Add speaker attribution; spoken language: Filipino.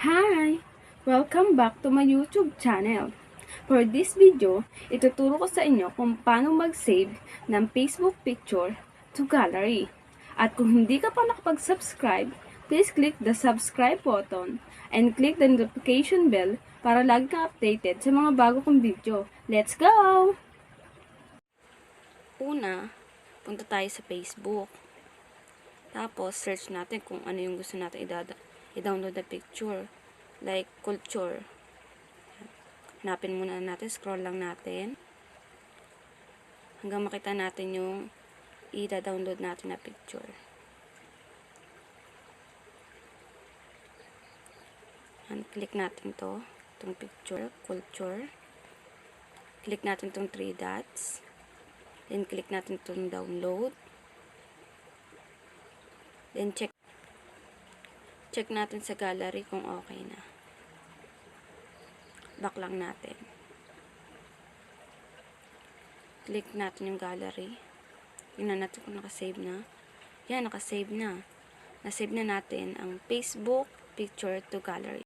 Speaker 1: Hi! Welcome back to my YouTube channel. For this video, ituturo ko sa inyo kung paano mag-save ng Facebook picture to gallery. At kung hindi ka pa nakapag-subscribe, please click the subscribe button and click the notification bell para lagi kang updated sa mga bago kong video. Let's go! Una, punta tayo sa Facebook. Tapos, search natin kung ano yung gusto natin i-download na picture. Like, culture. Hanapin muna natin, scroll lang natin. Hanggang makita natin yung i-download natin na picture. Click natin itong picture, culture. Click natin itong 3 dots. Then, click natin itong download. Then, check natin sa gallery kung okay na. Back lang natin. Click natin yung gallery. Tingnan natin kung nakasave na. Yan, nakasave na. Nasave na natin ang Facebook picture to gallery.